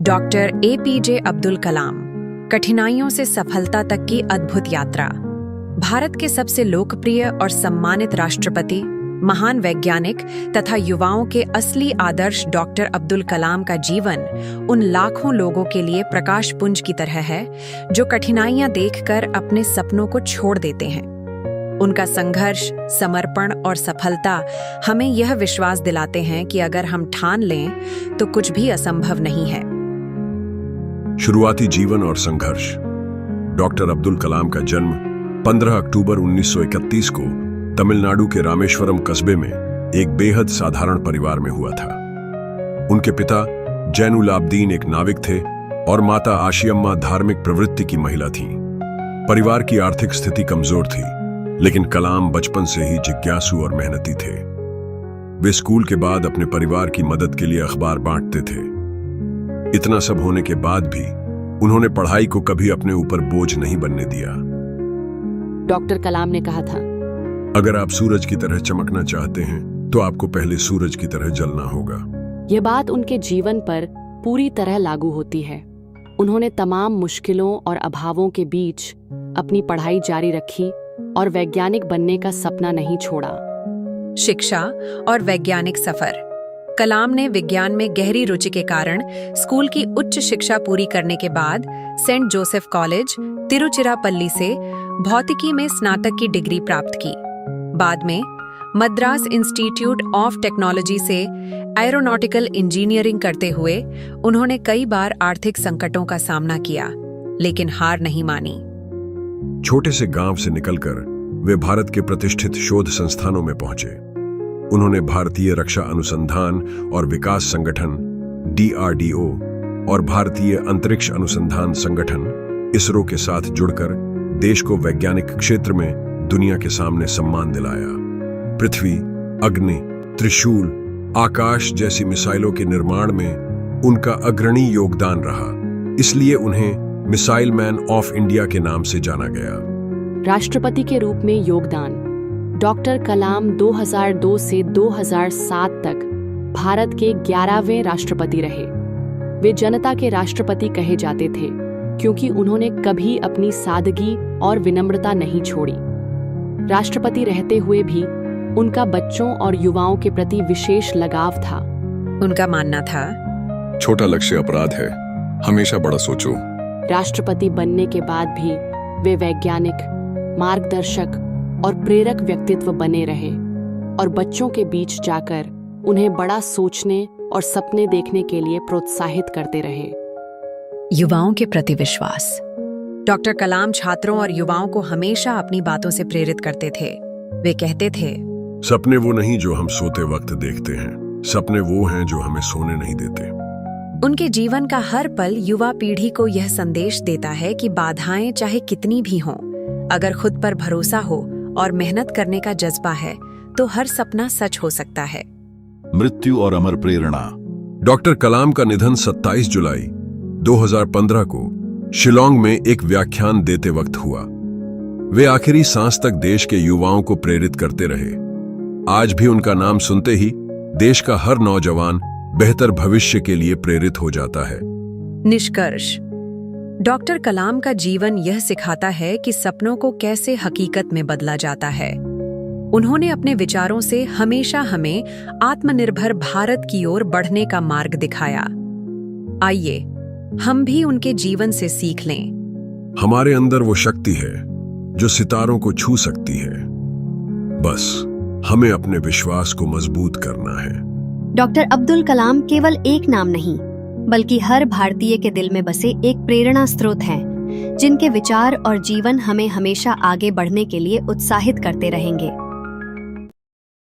Doctor APJ Abdul Kalam, कठिनाइयों से सफलता तक की अद्भुत यात्रा। भारत के सबसे लोकप्रिय और सम्मानित राष्ट्रपति, महान वैज्ञानिक तथा युवाओं के असली आदर्श डॉक्टर अब्दुल कलाम का जीवन उन लाखों लोगों के लिए प्रकाश पुंज की तरह है जो कठिनाइयां देखकर अपने सपनों को छोड़ देते हैं। उनका संघर्ष, समर्पण और सफलता हमें यह विश्वास दिलाते हैं कि अगर हम ठान लें तो कुछ भी असंभव नहीं है। शुरुआती जीवन और संघर्ष। डॉक्टर अब्दुल कलाम का जन्म 15 अक्टूबर 1931 को तमिलनाडु के रामेश्वरम कस्बे में एक बेहद साधारण परिवार में हुआ था। उनके पिता जैनुलाब्दीन एक नाविक थे और माता आशियम्मा धार्मिक प्रवृत्ति की महिला थीं। परिवार की आर्थिक स्थिति कमजोर थी, लेकिन कलाम बचपन से ही जिज्ञासु और मेहनती थे। वे स्कूल के बाद अपने परिवार की मदद के लिए अखबार बांटते थे। इतना सब होने के बाद भी उन्होंने पढ़ाई को कभी अपने ऊपर बोझ नहीं बनने दिया। डॉक्टर कलाम ने कहा था, अगर आप सूरज की तरह चमकना चाहते हैं तो आपको पहले सूरज की तरह जलना होगा। यह बात उनके जीवन पर पूरी तरह लागू होती है। उन्होंने तमाम मुश्किलों और अभावों के बीच अपनी पढ़ाई जारी रखी और वैज्ञानिक बनने का सपना नहीं छोड़ा। शिक्षा और वैज्ञानिक सफर। कलाम ने विज्ञान में गहरी रुचि के कारण स्कूल की उच्च शिक्षा पूरी करने के बाद सेंट जोसेफ कॉलेज, तिरुचिरापल्ली से भौतिकी में स्नातक की डिग्री प्राप्त की। बाद में मद्रास इंस्टीट्यूट ऑफ टेक्नोलॉजी से एरोनॉटिकल इंजीनियरिंग करते हुए उन्होंने कई बार आर्थिक संकटों का सामना किया, लेकिन हार नहीं मानी। छोटे से गांव से निकलकर वे भारत के प्रतिष्ठित शोध संस्थानों में पहुंचे। उन्होंने भारतीय रक्षा अनुसंधान और विकास संगठन DRDO और भारतीय अंतरिक्ष अनुसंधान संगठन ISRO के साथ जुड़कर देश को वैज्ञानिक क्षेत्र में दुनिया के सामने सम्मान दिलाया। पृथ्वी, अग्नि, त्रिशूल, आकाश जैसी मिसाइलों के निर्माण में उनका अग्रणी योगदान रहा, इसलिए उन्हें मिसाइल मैन ऑफ इंडिया के नाम से जाना गया। राष्ट्रपति के रूप में योगदान। डॉक्टर कलाम 2002 से 2007 तक भारत के 11वें राष्ट्रपति रहे। वे जनता के राष्ट्रपति कहे जाते थे क्योंकि उन्होंने कभी अपनी सादगी और विनम्रता नहीं छोड़ी। राष्ट्रपति रहते हुए भी उनका बच्चों और युवाओं के प्रति विशेष लगाव था। उनका मानना था, छोटा लक्ष्य अपराध है, हमेशा बड़ा सोचो। राष्ट्रपति बनने के बाद भी वे वैज्ञानिक, मार्गदर्शक और प्रेरक व्यक्तित्व बने रहे और बच्चों के बीच जाकर उन्हें बड़ा सोचने और सपने देखने के लिए प्रोत्साहित करते रहे। युवाओं के प्रति विश्वास। डॉक्टर कलाम छात्रों और युवाओं को हमेशा अपनी बातों से प्रेरित करते थे। वे कहते थे, सपने वो नहीं जो हम सोते वक्त देखते हैं, सपने वो हैं जो हमें सोने नहीं देते। उनके जीवन का हर पल युवा पीढ़ी को यह संदेश देता है कि बाधाएं चाहे कितनी भी हों, अगर खुद पर भरोसा हो और मेहनत करने का जज्बा है तो हर सपना सच हो सकता है। मृत्यु और अमर प्रेरणा। डॉक्टर कलाम का निधन 27 जुलाई 2015 को शिलोंग में एक व्याख्यान देते वक्त हुआ। वे आखिरी सांस तक देश के युवाओं को प्रेरित करते रहे। आज भी उनका नाम सुनते ही देश का हर नौजवान बेहतर भविष्य के लिए प्रेरित हो जाता है। निष्कर्ष। डॉक्टर कलाम का जीवन यह सिखाता है कि सपनों को कैसे हकीकत में बदला जाता है। उन्होंने अपने विचारों से हमेशा हमें आत्मनिर्भर भारत की ओर बढ़ने का मार्ग दिखाया। आइए हम भी उनके जीवन से सीख लें। हमारे अंदर वो शक्ति है जो सितारों को छू सकती है, बस हमें अपने विश्वास को मजबूत करना है। डॉक्टर अब्दुल कलाम केवल एक नाम नहीं, बल्कि हर भारतीय के दिल में बसे एक प्रेरणा स्रोत हैं, जिनके विचार और जीवन हमें हमेशा आगे बढ़ने के लिए उत्साहित करते रहेंगे।